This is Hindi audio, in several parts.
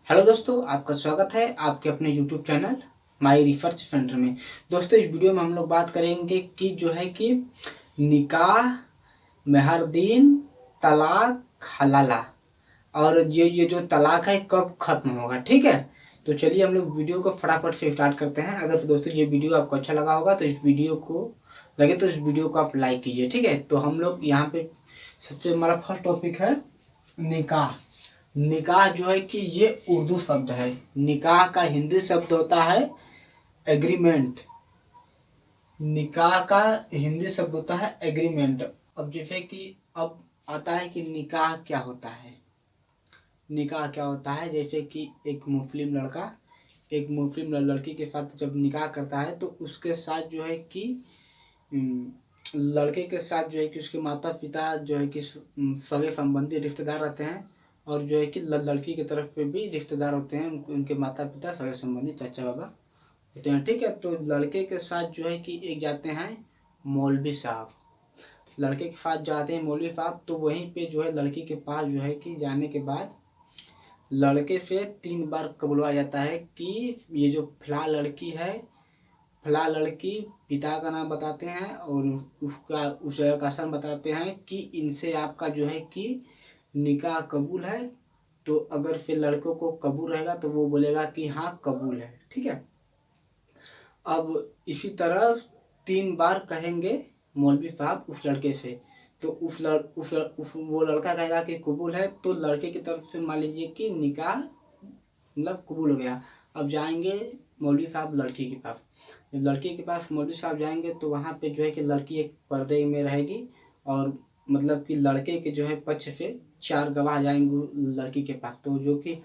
हेलो दोस्तों, आपका स्वागत है आपके अपने YouTube channel my research centre में। दोस्तों, इस वीडियो में हम लोग बात करेंगे कि जो है कि निकाह, मेहरदीन, तलाक, हलाला और ये जो तलाक है कब खत्म होगा। ठीक है, तो चलिए हम लोग वीडियो को फटाफट से स्टार्ट करते हैं। अगर दोस्तों ये वीडियो आपको अच्छा लगा होगा तो इस वीडियो को आप लाइक कीजिए। ठीक है, तो हम लोग यहाँ पे सबसे हमारा फर्स्ट टॉपिक है निकाह। निकाह जो है कि ये उर्दू शब्द है। निकाह का हिंदी शब्द होता है एग्रीमेंट। निकाह का हिंदी शब्द होता है एग्रीमेंट। अब जैसे कि अब आता है कि निकाह क्या होता है। निकाह क्या होता है, जैसे कि एक मुस्लिम लड़की के साथ जब निकाह करता है तो उसके साथ जो है कि लड़के के साथ जो है कि उसके माता पिता जो है कि सगे संबंधी रिश्तेदार रहते हैं, और जो है कि लड़की की तरफ से भी रिश्तेदार होते हैं, उनके माता पिता सगे संबंधी चाचा बाबा होते हैं। ठीक है, तो लड़के के साथ जो है कि एक जाते हैं मौलवी साहब। लड़के के साथ जाते हैं मौलवी साहब, तो वहीं पे जो है लड़की के पास जो है कि जाने के बाद लड़के से 3 बार कबुलवा जाता है कि ये जो फला लड़की है, फला लड़की पिता का नाम बताते हैं और उस जगह का स्थान बताते हैं कि इनसे आपका जो है कि निकाह कबूल है। तो अगर फिर लड़कों को कबूल रहेगा तो वो बोलेगा कि हाँ कबूल है। ठीक है, अब इसी तरह 3 बार कहेंगे मौलवी साहब उस लड़के से, तो वो लड़का कहेगा कि कबूल है, तो लड़के की तरफ से मान लीजिए कि निकाह मतलब कबूल हो गया। अब जाएंगे मौलवी साहब लड़की के पास। जब लड़की के पास मौलवी साहब जाएंगे तो वहाँ पे जो है कि लड़की एक पर्दे में रहेगी, और मतलब कि लड़के के जो है पक्ष से 4 गवाह जाएंगे लड़की के पास। तो जो कि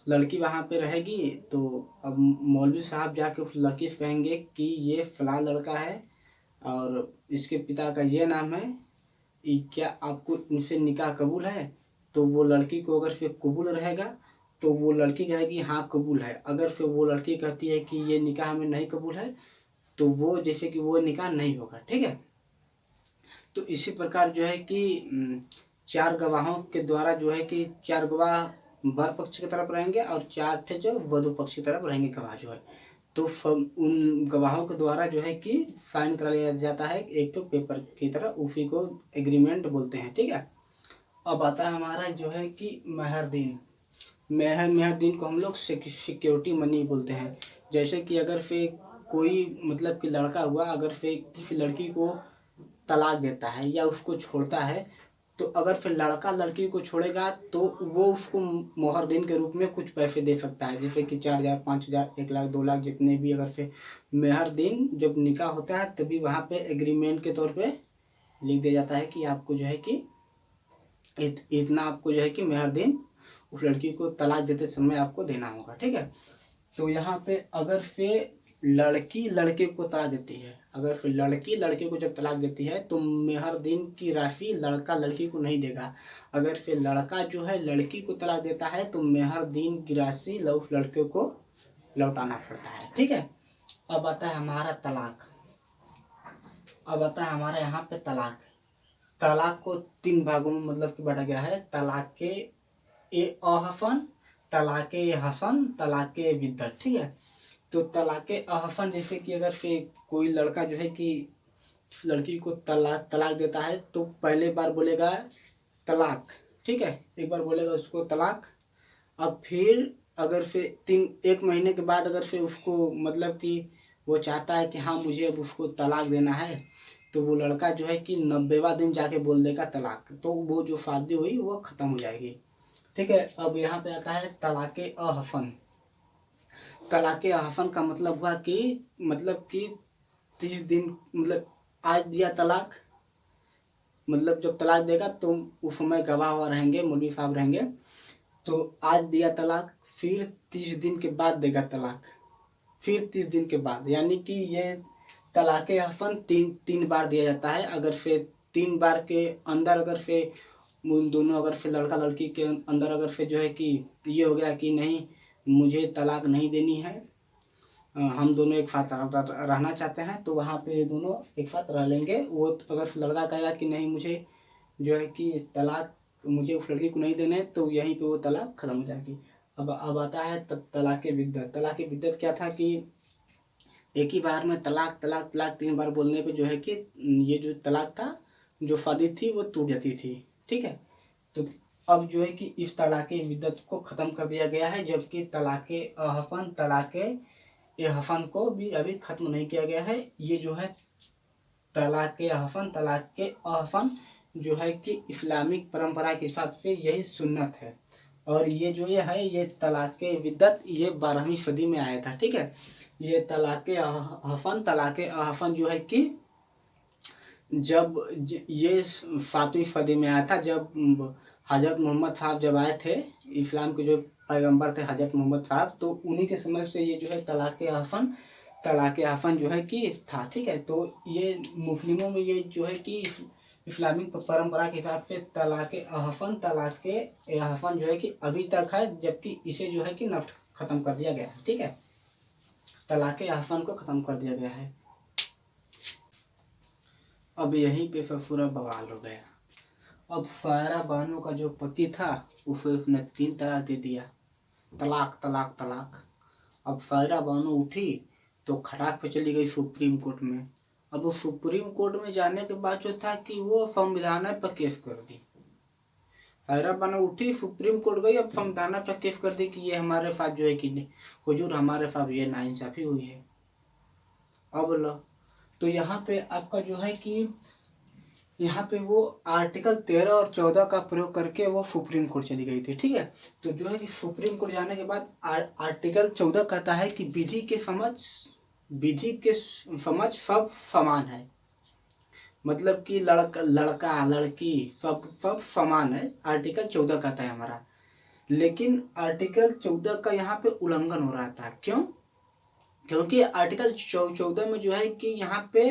लड़की वहाँ पे रहेगी, तो अब मौलवी साहब जाके उस लड़की से कहेंगे कि ये फला लड़का है और इसके पिता का ये नाम है, क्या आपको इनसे निकाह कबूल है। तो वो लड़की को अगर फिर कबूल रहेगा तो वो लड़की कहेगी हाँ कबूल है। अगर फिर वो लड़की कहती है कि ये निकाह हमें नहीं कबूल है, तो वो जैसे कि वो निकाह नहीं होगा। ठीक है, तो इसी प्रकार जो है कि 4 गवाहों के द्वारा जो है कि 4 गवाह वर पक्ष की तरफ रहेंगे और 4 थे जो वधु पक्ष की तरफ रहेंगे गवाह जो है। तो उन गवाहों के द्वारा जो है कि साइन करा लिया जाता है एक तो पेपर की तरह, उसी को एग्रीमेंट बोलते हैं। ठीक है, अब आता है हमारा जो है कि मेहरदीन। मेहरदीन को हम लोग सिक्योरिटी मनी बोलते हैं। जैसे कि अगर फिर कोई मतलब कि लड़का हुआ, अगर फिर किसी लड़की को तलाक देता है या उसको छोड़ता है, तो अगर फिर लड़का लड़की को छोड़ेगा तो वो उसको मोहरदीन के रूप में कुछ पैसे दे सकता है, जैसे कि 4,000, 5,000, 1,00,000, 2,00,000 जितने भी। अगर फिर मेहरदीन जब निकाह होता है तभी वहाँ पे एग्रीमेंट के तौर पे लिख दिया जाता है कि आपको जो है कि इतना आपको जो है कि मेहरदीन उस लड़की को तलाक देते समय आपको देना होगा। ठीक है, तो यहाँ पे अगर फिर लड़की लड़के को तलाक देती है, अगर फिर लड़की लड़के को जब तलाक देती है तो मेहरदीन की राशि लड़का लड़की को नहीं देगा। अगर फिर लड़का जो है लड़की को तलाक देता है तो मेहरदीन की राशि उस लड़के को लौटाना पड़ता है। ठीक है, अब आता है हमारा तलाक। अब आता है हमारे यहाँ पे तलाक। तलाक को 3 भागों में मतलब कि बांटा गया है। तलाक ए अहसन, तलाक ए हसन, तलाक ए बिद्दत। ठीक है, तो तलाक अहसन जैसे कि अगर फिर कोई लड़का जो है कि लड़की को तलाक देता है तो पहले बार बोलेगा तलाक। ठीक है, एक बार बोलेगा उसको तलाक। अब फिर अगर फिर 1 महीने के बाद अगर फिर उसको मतलब कि वो चाहता है कि हाँ मुझे अब उसको तलाक देना है, तो वो लड़का जो है कि 90वां दिन जाके बोल देगा तलाक, तो वो जो शादी हुई वो ख़त्म हो जाएगी। ठीक है, अब यहाँ पे आता है तलाक अहसन। तलाक अहसन का मतलब हुआ कि 30 दिन मतलब आज दिया तलाक, मतलब जब तलाक देगा तो उस समय गवाह हुआ रहेंगे, मौलवी साहब रहेंगे। तो आज दिया तलाक, फिर 30 दिन के बाद देगा तलाक, फिर 30 दिन के बाद, यानी कि ये तलाक हसन 3 बार दिया जाता है। अगर फिर 3 बार के अंदर अगर फिर उन दोनों अगर फिर लड़का लड़की के अंदर अगर फिर जो है कि ये हो गया कि नहीं मुझे तलाक नहीं देनी है, हम दोनों एक साथ रहना चाहते हैं, तो वहाँ पे ये दोनों एक साथ रह लेंगे। वो अगर लड़का कहेगा कि नहीं मुझे जो है कि तलाक मुझे उस लड़की को नहीं देना है, तो यहीं पे वो तलाक खत्म हो जाएगी। अब आता है तलाक़े बिद्दत। तलाक़े बिद्दत क्या था कि एक ही बार में तलाक तलाक तलाक 3 बार बोलने पे जो है कि ये जो तलाक था, जो शादी थी वो टूट जाती थी, ठीक है। तो अब जो है कि इस तलाक़े बिद्दत को ख़त्म कर दिया गया है, जबकि तलाक़े अहफ़न तलाक़े एहफ़न को भी अभी ख़त्म नहीं किया गया है। ये जो है तलाक़े अहफ़न तलाक़े अहफ़न जो है कि इस्लामिक परंपरा के हिसाब से यही सुन्नत है। और ये जो ये है ये तलाक़े बिद्दत ये 12वीं सदी में आया था, ठीक है। ये तलाक़े अहफ़न जो है कि जब ये 7वीं सदी में आया था, जब हज़रत मोहम्मद साहब जब आए थे, इस्लाम के जो पैगंबर थे हज़रत मोहम्मद साहब, तो उन्हीं के समय से ये जो है तलाक़े अहफ़न जो है कि था, ठीक है। तो ये मुस्लिमों में ये जो है कि इस्लामिक परंपरा के हिसाब से तलाक़े अहफ़न जो है कि अभी तक है, जबकि इसे जो है कि नष्ट ख़त्म कर दिया गया है, ठीक है। तलाक़े अहफ़न को ख़त्म कर दिया गया है। अब यहीं पे फिर पूरा बवाल हो गया। अब सायरा बानो का जो पति था उसे उसने 3 तलाक दे दिया, तलाक तलाक तलाक। अब सायरा बानो उठी तो खटाक पे चली गई सुप्रीम कोर्ट में। अब वो सुप्रीम कोर्ट में जाने के बाद जो था कि वो संविधान पर केस कर दी। सायरा बानो उठी, सुप्रीम कोर्ट गई, अब संविधान पर केस कर दी कि ये हमारे साथ जो है कि हुजूर हमारे साथ ये नाइंसाफ़ी हुई है। अब लो, तो यहाँ पे आपका जो है कि यहाँ पे वो आर्टिकल 13 और 14 का प्रयोग करके वो सुप्रीम कोर्ट चली गई थी, ठीक है। तो जो है कि सुप्रीम कोर्ट जाने के बाद आर्टिकल 14 कहता है कि विधि के समझ सब समान है, मतलब कि लड़का लड़की सब समान है, आर्टिकल 14 कहता है हमारा। लेकिन आर्टिकल 14 का यहाँ पे उल्लंघन हो रहा था, क्यों? क्योंकि आर्टिकल 14 में जो है कि यहाँ पे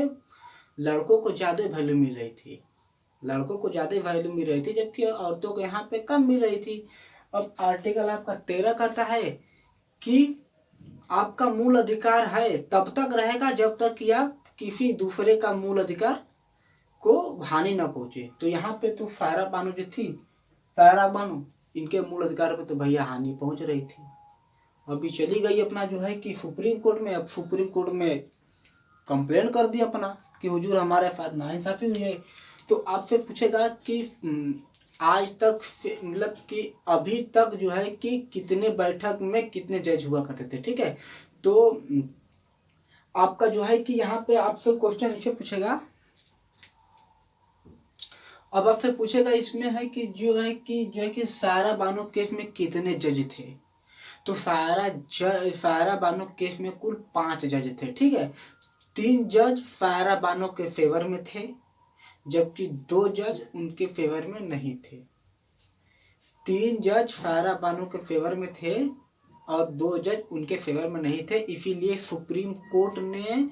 लड़कों को ज़्यादा वैल्यू मिल रही थी, जबकि औरतों को यहाँ पे कम मिल रही थी। अब आर्टिकल आपका 13 कहता है कि आपका मूल अधिकार है तब तक रहेगा जब तक कि आप किसी दूसरे का मूल अधिकार को हानि न पहुँचे। तो यहाँ पे तो सायरा बानो जो थी, सायरा बानो, इनके मूल अधिकार पे तो भैया हानि पहुँच रही थी। अभी चली गई अपना जो है कि सुप्रीम कोर्ट में। अब सुप्रीम कोर्ट में कंप्लेन कर दी अपना कि हुजूर हमारे साथ नाइंसाफ़ी हुई है। तो आपसे पूछेगा कि आज तक मतलब कि अभी तक जो है कि कितने बैठक में कितने जज हुआ करते थे, ठीक है। तो आपका जो है कि यहाँ पे आपसे क्वेश्चन इसे पूछेगा, अब आपसे पूछेगा इसमें है कि जो है कि सायरा बानो केस में कितने जज थे। तो सायरा बानो केस में कुल 5 जज थे, ठीक है। 3 जज सायरा बानो के फेवर में थे, जबकि 2 जज उनके फेवर में नहीं थे। 3 जज सायरा बानो के फेवर में थे और 2 जज उनके फेवर में नहीं थे। इसीलिए सुप्रीम कोर्ट ने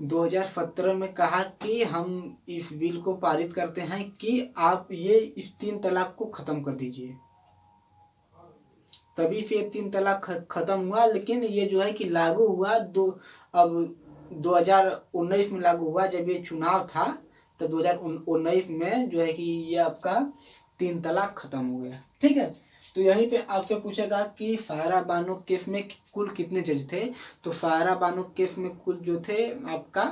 2017 में कहा कि हम इस बिल को पारित करते हैं कि आप ये इस 3 तलाक को ख़त्म कर दीजिए। तभी से 3 तलाक ख़त्म हुआ। लेकिन ये जो है कि लागू हुआ अब 2019 में लागू हुआ। जब ये चुनाव था तो 2019 में जो है कि ये आपका 3 तलाक ख़त्म हो गया, ठीक है। तो यहीं पे आपसे पूछेगा कि सायरा बानो केस में कुल कितने जज थे। तो सायरा बानो केस में कुल जो थे आपका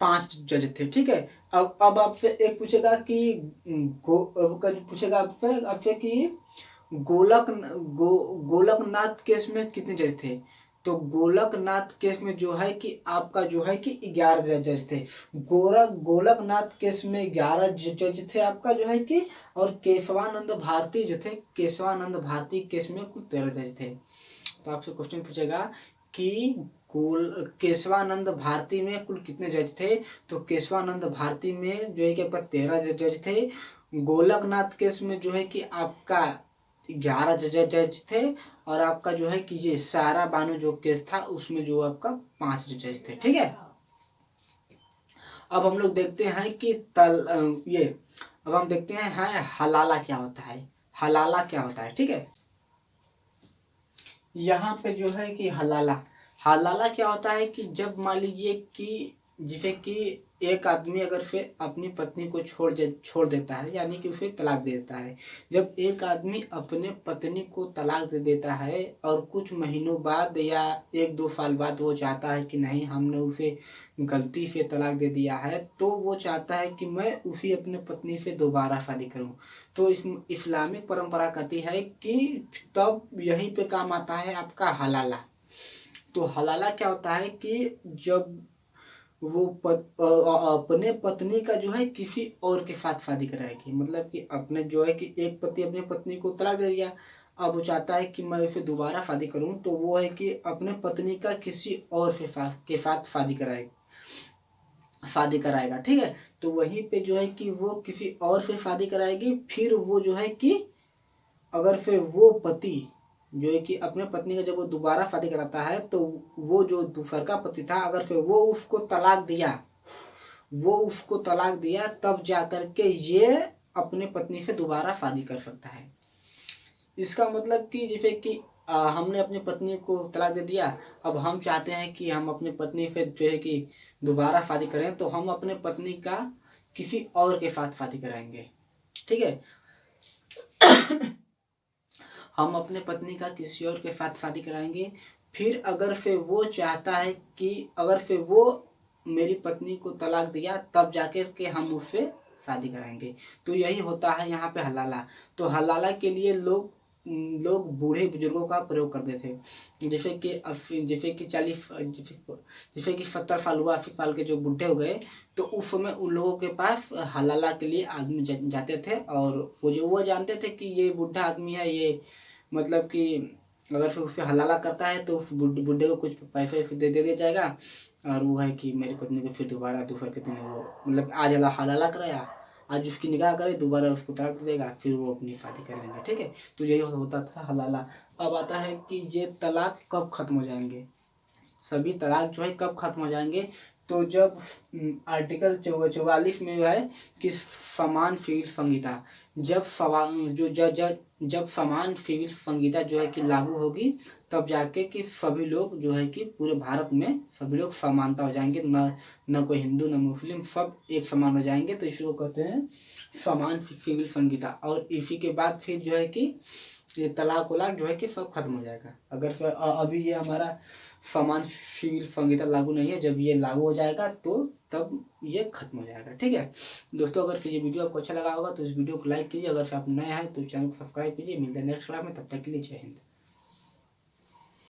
5 जज थे, ठीक है। अब आपसे एक पूछेगा कि आपसे कि गोलकनाथ केस में कितने जज थे। तो गोलकनाथ केस में जो है कि आपका जो है कि 11 जज थे। गोलकनाथ केस में 11 जज थे आपका जो है कि, और केशवानंद भारती जो थे, केशवानंद भारती केस में कुल 13 जज थे। तो आपसे क्वेश्चन पूछेगा कि केशवानंद भारती में कुल कितने जज थे। तो केशवानंद भारती में जो है कि आपका 13 जज थे। गोलकनाथ केस में जो है कि आपका 11 जज थे। और आपका जो है कि ये सायरा बानो जो केस था उसमें जो आपका 5 जज थे, ठीक है। अब हम लोग देखते हैं कि अब हम देखते हैं हलाला क्या होता है, ठीक है। यहाँ पे जो है कि हलाला क्या होता है कि जब मान लीजिए कि जैसे कि एक आदमी अगर फिर अपनी पत्नी को छोड़ देता है, यानी कि उसे तलाक दे देता है। जब एक आदमी अपने पत्नी को तलाक दे देता है और कुछ महीनों बाद या 1-2 साल बाद वो चाहता है कि नहीं, हमने उसे गलती से तलाक दे दिया है, तो वो चाहता है कि मैं उसी अपने पत्नी से दोबारा शादी करूं। तो इस इस्लामिक परंपरा कहती है कि तब यहीं पे काम आता है आपका हलाला। तो हलाला क्या होता है कि जब वो अपने पत्नी का जो है किसी और के साथ शादी कराएगी, मतलब कि अपने जो है कि एक पति अपनी पत्नी को तलाक दे दिया, अब वो चाहता है कि मैं उसे दोबारा शादी करूं, तो वो है कि अपने पत्नी का किसी और के साथ शादी कराएगा, ठीक है। तो वहीं पे जो है कि वो किसी और से शादी कराएगी, फिर वो जो है कि अगर फिर वो पति जो है कि अपने पत्नी का जब वो दोबारा शादी कराता है, तो वो जो दूसर का पति था, अगर फिर वो उसको तलाक दिया तब जाकर के ये अपने पत्नी से दोबारा शादी कर सकता है। इसका मतलब कि जैसे कि हमने अपनी पत्नी को तलाक दे दिया, अब हम चाहते हैं कि हम अपनी पत्नी से जो है कि दोबारा शादी करें, तो हम अपने पत्नी का किसी और के साथ शादी कराएंगे, ठीक है। हम अपने पत्नी का किसी और के साथ शादी कराएंगे। फिर अगर फिर वो चाहता है कि अगर फिर वो मेरी पत्नी को तलाक दिया तब जाकर के हम उससे शादी कराएंगे। तो यही होता है यहाँ पे हलाला। तो हलाला के लिए लोग बूढ़े बुजुर्गों का प्रयोग करते थे। जैसे कि 70 साल हुआ, 80 साल के जो बूढ़े हो गए, तो उस समय उन लोगों के पास हलाला के लिए आदमी जाते थे, और वो जानते थे कि ये बूढ़ा आदमी है, ये मतलब कि अगर फिर उससे हलाला करता है तो उस बुढ़े को कुछ पैसे दे दिया जाएगा, और वो है कि मेरी पत्नी को फिर दोबारा दोपहर के दिन वो मतलब आज हलाला कराया, आज उसकी निकाह करे, दोबारा उसको तलाक दे देगा, फिर वो अपनी शादी कर लेंगे, ठीक है। तो यही होता था हलाला। अब आता है कि ये तलाक कब खत्म हो जाएंगे, सभी तलाक जो है कब खत्म हो जाएंगे। तो जब आर्टिकल 44 में जो है कि समान सिविल संहिता, जब समान सिविल संहिता जो है कि लागू होगी, तब जाके कि सभी लोग जो है कि पूरे भारत में सभी लोग समानता हो जाएंगे, न कोई हिंदू न मुस्लिम, सब एक समान हो जाएंगे। तो इसी को कहते हैं समान सिविल संहिता। और इसी के बाद फिर जो है कि ये तलाक वलाक जो है कि सब खत्म हो जाएगा। अगर अभी ये हमारा समान सिविल संहिता लागू नहीं है, जब ये लागू हो जाएगा तो तब ये खत्म हो जाएगा, ठीक है दोस्तों। अगर फिर ये वीडियो आपको अच्छा लगा होगा तो इस वीडियो को लाइक कीजिए, अगर फिर आप नए हैं तो चैनल को सब्सक्राइब कीजिए। मिलते हैं नेक्स्ट क्लास में, तब तक के लिए जय हिंद।